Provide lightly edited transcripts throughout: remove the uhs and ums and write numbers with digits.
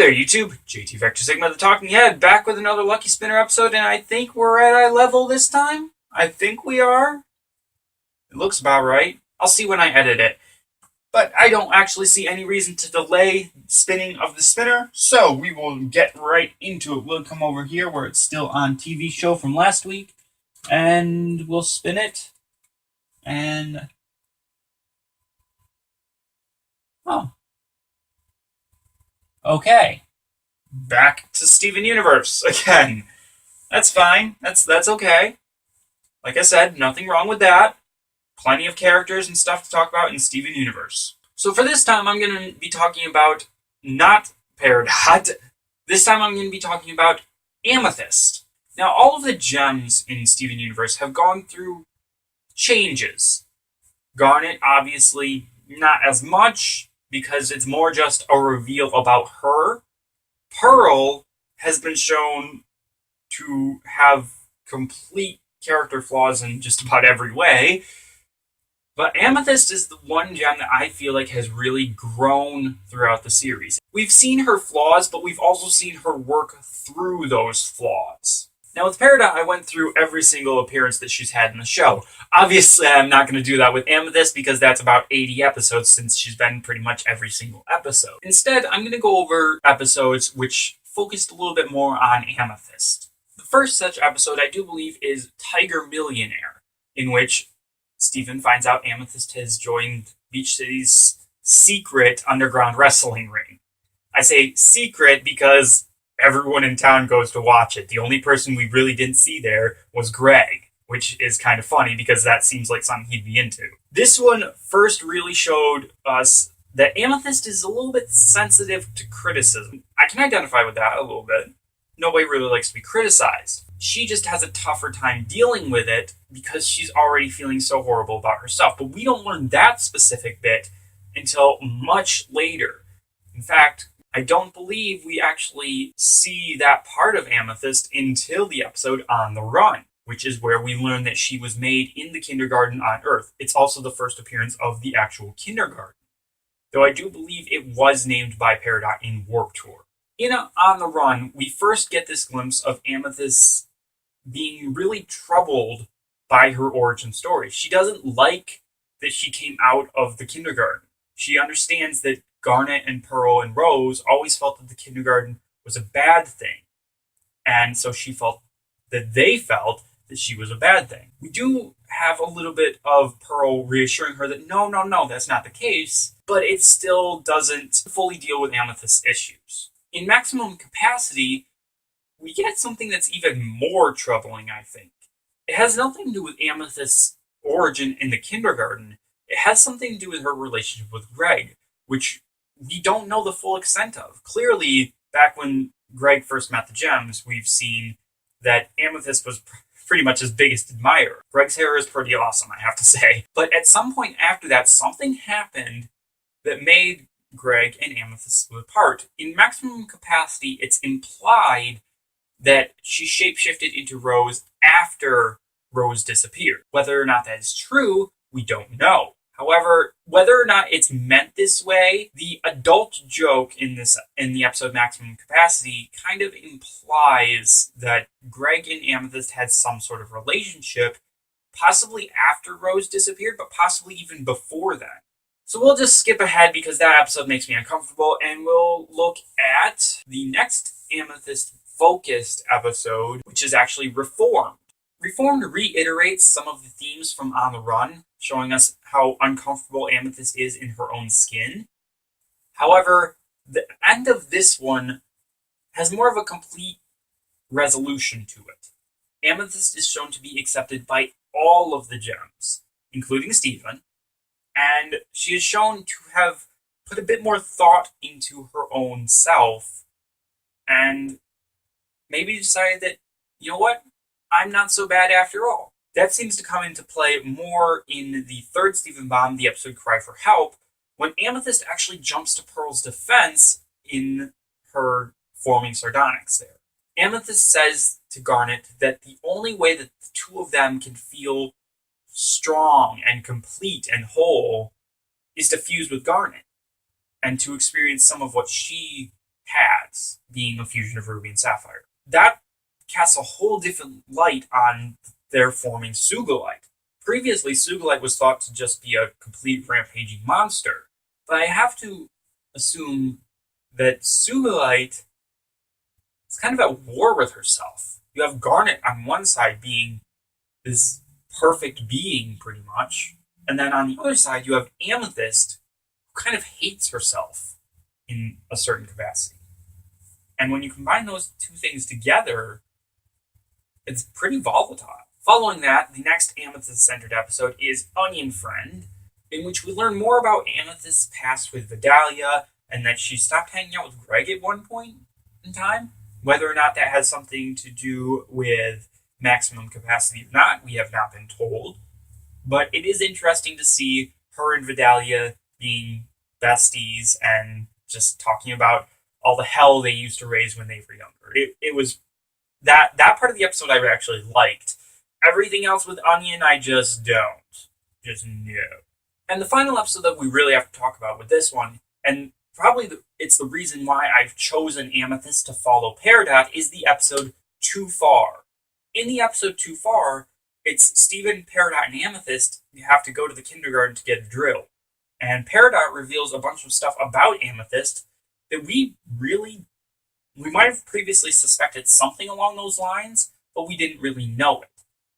there, YouTube. JT Vector Sigma the Talking Head, back with another Lucky Spinner episode, and I think we're at eye level this time. I think we are. It looks about right. I'll see when I edit it. But I don't actually see any reason to delay spinning of the spinner, so we will get right into it. We'll come over here where it's still on TV show from last week, and we'll spin it. And... oh. Okay. Back to Steven Universe again. That's fine. That's okay. Like I said, nothing wrong with that. Plenty of characters and stuff to talk about in Steven Universe. So for this time, I'm going to be talking about not Peridot. This time I'm going to be talking about Amethyst. Now, all of the gems in Steven Universe have gone through changes. Garnet, obviously, not as much, because it's more just a reveal about her. Pearl has been shown to have complete character flaws in just about every way. But Amethyst is the one gem that I feel like has really grown throughout the series. We've seen her flaws, but we've also seen her work through those flaws. Now with Peridot, I went through every single appearance that she's had in the show. Obviously, I'm not going to do that with Amethyst because that's about 80 episodes since she's been pretty much every single episode. Instead, I'm going to go over episodes which focused a little bit more on Amethyst. The first such episode, I do believe, is Tiger Millionaire, in which Steven finds out Amethyst has joined Beach City's secret underground wrestling ring. I say secret because everyone in town goes to watch it. The only person we really didn't see there was Greg, which is kind of funny because that seems like something he'd be into. This one first really showed us that Amethyst is a little bit sensitive to criticism. I can identify with that a little bit. Nobody really likes to be criticized. She just has a tougher time dealing with it because she's already feeling so horrible about herself. But we don't learn that specific bit until much later. In fact, I don't believe we actually see that part of Amethyst until the episode On the Run, which is where we learn that she was made in the kindergarten on Earth. It's also the first appearance of the actual kindergarten, though I do believe it was named by Peridot in Warp Tour. In On the Run, we first get this glimpse of Amethyst being really troubled by her origin story. She doesn't like that she came out of the kindergarten. She understands that Garnet and Pearl and Rose always felt that the kindergarten was a bad thing. And so she felt that she was a bad thing. We do have a little bit of Pearl reassuring her that no, that's not the case, but it still doesn't fully deal with Amethyst's issues. In Maximum Capacity, we get something that's even more troubling, I think. It has nothing to do with Amethyst's origin in the kindergarten. It has something to do with her relationship with Greg, which we don't know the full extent of. Clearly, back when Greg first met the gems, we've seen that Amethyst was pretty much his biggest admirer. Greg's hair is pretty awesome, I have to say. But at some point after that, something happened that made Greg and Amethyst split apart. In Maximum Capacity, it's implied that she shapeshifted into Rose after Rose disappeared. Whether or not that is true, we don't know. However, whether or not it's meant this way, the adult joke in the episode Maximum Capacity kind of implies that Greg and Amethyst had some sort of relationship, possibly after Rose disappeared, but possibly even before that. So we'll just skip ahead because that episode makes me uncomfortable, and we'll look at the next Amethyst-focused episode, which is actually Reformed. Reformed reiterates some of the themes from On the Run, showing us how uncomfortable Amethyst is in her own skin. However, the end of this one has more of a complete resolution to it. Amethyst is shown to be accepted by all of the gems, including Steven, and she is shown to have put a bit more thought into her own self, and maybe decided that, you know what, I'm not so bad after all. That seems to come into play more in the third Steven Bomb, the episode Cry for Help, when Amethyst actually jumps to Pearl's defense in her forming sardonyx there. Amethyst says to Garnet that the only way that the two of them can feel strong and complete and whole is to fuse with Garnet and to experience some of what she paths, being a fusion of Ruby and Sapphire. That casts a whole different light on their forming Sugilite. Previously, Sugilite was thought to just be a complete rampaging monster, but I have to assume that Sugilite is kind of at war with herself. You have Garnet on one side being this perfect being, pretty much, and then on the other side, you have Amethyst, who kind of hates herself in a certain capacity. And when you combine those two things together, it's pretty volatile. Following that, the next Amethyst-centered episode is Onion Friend, in which we learn more about Amethyst's past with Vidalia, and that she stopped hanging out with Greg at one point in time. Whether or not that has something to do with maximum capacity or not, we have not been told. But it is interesting to see her and Vidalia being besties and just talking about all the hell they used to raise when they were younger. It was that part of the episode I actually liked. Everything else with Onion, I just don't. Just no. And the final episode that we really have to talk about with this one, and probably it's the reason why I've chosen Amethyst to follow Peridot, is the episode Too Far. In the episode Too Far, it's Steven, Peridot, and Amethyst have to go to the kindergarten to get a drill. And Peridot reveals a bunch of stuff about Amethyst that we might have previously suspected something along those lines, but we didn't really know it.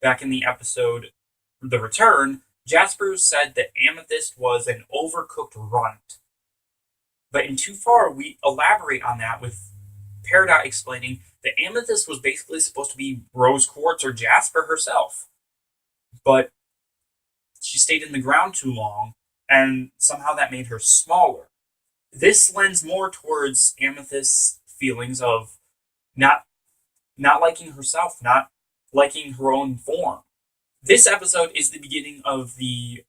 Back in the episode The Return, Jasper said that Amethyst was an overcooked runt. But in Too Far, we elaborate on that with Peridot explaining that Amethyst was basically supposed to be Rose Quartz or Jasper herself. But she stayed in the ground too long, and somehow that made her smaller. This lends more towards Amethyst's feelings of not liking herself, not liking her own form. This episode is the beginning of the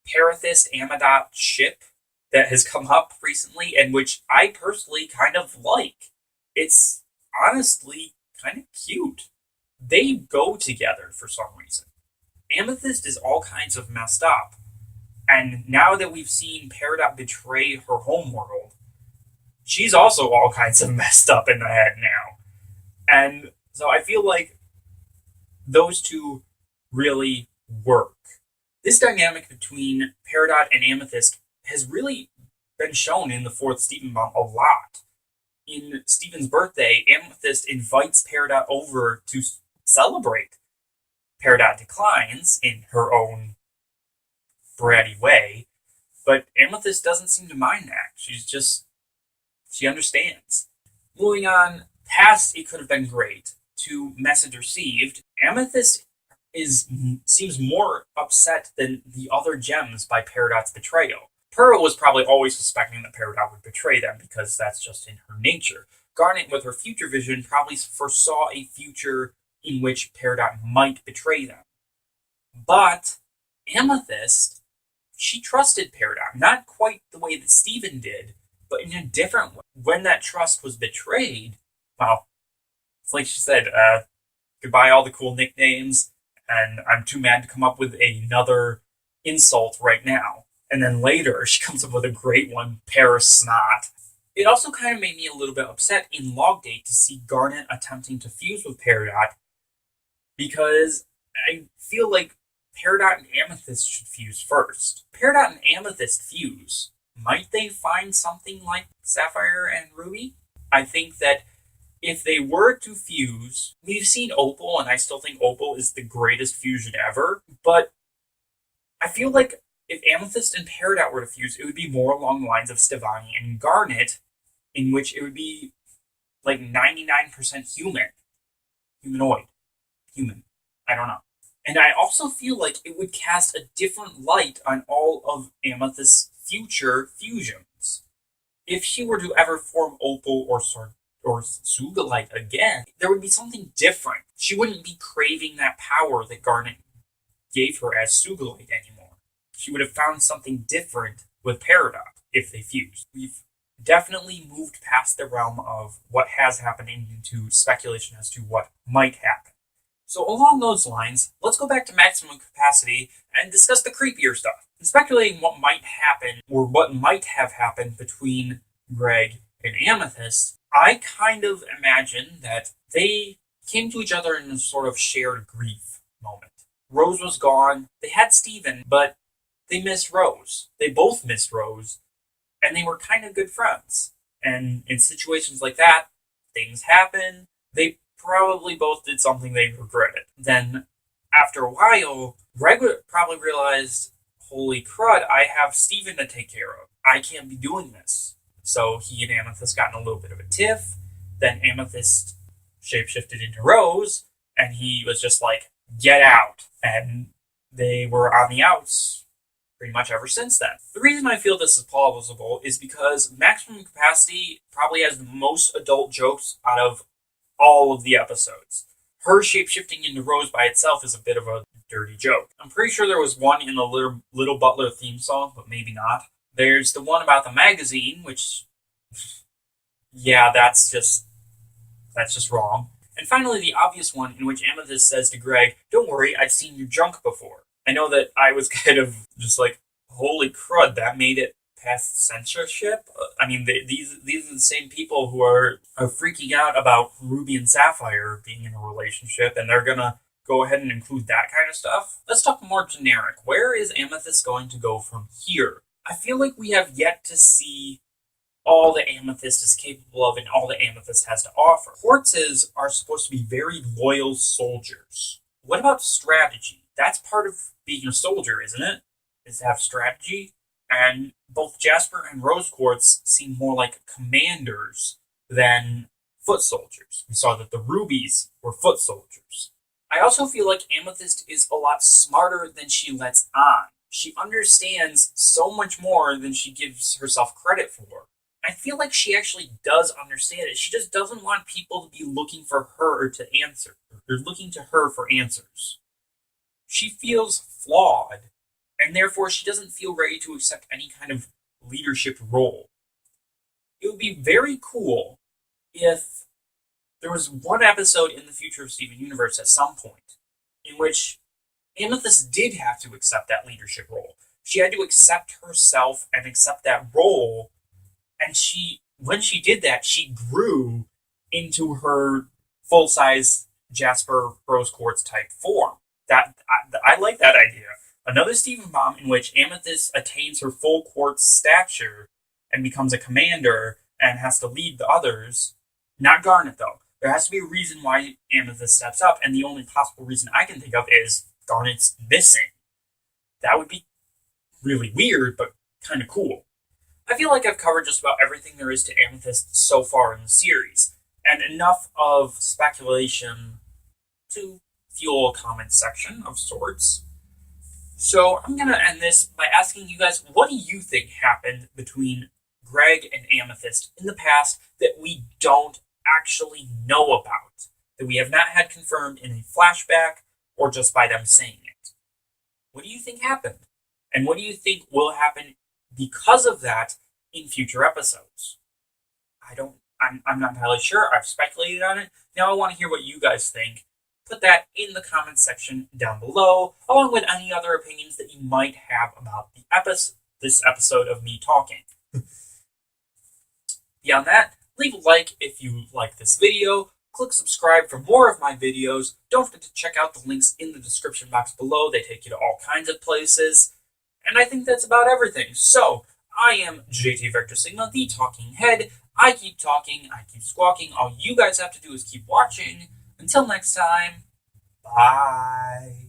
Parathist-Amidot ship that has come up recently, and which I personally kind of like. It's honestly kind of cute. They go together for some reason. Amethyst is all kinds of messed up, and now that we've seen Peridot betray her homeworld, she's also all kinds of messed up in the head now. And so I feel like those two really work. This dynamic between Peridot and Amethyst has really been shown in the fourth Stephen Bomb a lot. In Stephen's birthday, Amethyst invites Peridot over to celebrate. Peridot declines in her own bratty way, but Amethyst doesn't seem to mind that. She understands. Moving on past It Could Have Been Great to Message Received, Amethyst seems more upset than the other gems by Peridot's betrayal. Pearl was probably always suspecting that Peridot would betray them because that's just in her nature. Garnet, with her future vision, probably foresaw a future in which Peridot might betray them. But Amethyst, she trusted Peridot, not quite the way that Stephen did, but in a different way. When that trust was betrayed, well, it's like she said, goodbye all the cool nicknames, and I'm too mad to come up with another insult right now. And then later, she comes up with a great one, Parasnot. It also kind of made me a little bit upset in Log Date to see Garnet attempting to fuse with Peridot, because I feel like Peridot and Amethyst should fuse first. Peridot and Amethyst fuse. Might they find something like Sapphire and Ruby? I think that if they were to fuse, we've seen Opal, and I still think Opal is the greatest fusion ever, but I feel like if Amethyst and Peridot were to fuse, it would be more along the lines of Stevani and Garnet, in which it would be like 99% humanoid. Human. I don't know. And I also feel like it would cast a different light on all of Amethyst's future fusions. If she were to ever form Opal or Sugilite again, there would be something different. She wouldn't be craving that power that Garnet gave her as Sugilite anymore. She would have found something different with Peridot if they fused. We've definitely moved past the realm of what has happened into speculation as to what might happen. So along those lines, let's go back to maximum capacity and discuss the creepier stuff. In speculating what might happen or what might have happened between Greg and Amethyst, I kind of imagine that they came to each other in a sort of shared grief moment. Rose was gone. They had Steven, but they missed Rose. They both missed Rose, and they were kind of good friends. And in situations like that, things happen. They probably both did something they regretted. Then, after a while, Greg probably realized, holy crud, I have Steven to take care of. I can't be doing this. So he and Amethyst got in a little bit of a tiff. Then Amethyst shapeshifted into Rose, and he was just like, get out. And they were on the outs pretty much ever since then. The reason I feel this is plausible is because Maximum Capacity probably has the most adult jokes out of all of the episodes. Her shapeshifting into Rose by itself is a bit of a dirty joke. I'm pretty sure there was one in the Little Butler theme song, but maybe not. There's the one about the magazine, which, yeah, that's just wrong. And finally, the obvious one in which Amethyst says to Greg, don't worry, I've seen your junk before. I know that I was kind of just like, holy crud, that made it past censorship? I mean, these are the same people who are freaking out about Ruby and Sapphire being in a relationship, and they're gonna go ahead and include that kind of stuff. Let's talk more generic. Where is Amethyst going to go from here? I feel like we have yet to see all that Amethyst is capable of and all that Amethyst has to offer. Quartzes are supposed to be very loyal soldiers. What about strategy? That's part of being a soldier, isn't it? Is to have strategy. And both Jasper and Rose Quartz seem more like commanders than foot soldiers. We saw that the Rubies were foot soldiers. I also feel like Amethyst is a lot smarter than she lets on. She understands so much more than she gives herself credit for. I feel like she actually does understand it. She just doesn't want people to be looking for her to answer, or looking to her for answers. She feels flawed, and therefore she doesn't feel ready to accept any kind of leadership role. It would be very cool if there was one episode in the future of Steven Universe at some point in which Amethyst did have to accept that leadership role. She had to accept herself and accept that role, and when she did that, she grew into her full-size Jasper Rose Quartz type form. I like that idea. Another Steven Bomb in which Amethyst attains her full quartz stature and becomes a commander and has to lead the others. Not Garnet, though. There has to be a reason why Amethyst steps up, and the only possible reason I can think of is Garnet's missing. That would be really weird, but kind of cool. I feel like I've covered just about everything there is to Amethyst so far in the series, and enough of speculation to fuel a comment section of sorts. So I'm going to end this by asking you guys, what do you think happened between Greg and Amethyst in the past that we don't actually know about, that we have not had confirmed in a flashback or just by them saying it? What do you think happened? And what do you think will happen because of that in future episodes? I'm not entirely sure. I've speculated on it. Now I want to hear what you guys think. Put that in the comments section down below, along with any other opinions that you might have about this episode of me talking. Beyond that, leave a like if you like this video. Click subscribe for more of my videos. Don't forget to check out the links in the description box below. They take you to all kinds of places. And I think that's about everything. So, I am JT Vector Sigma, the Talking Head. I keep talking, I keep squawking. All you guys have to do is keep watching. Until next time, bye.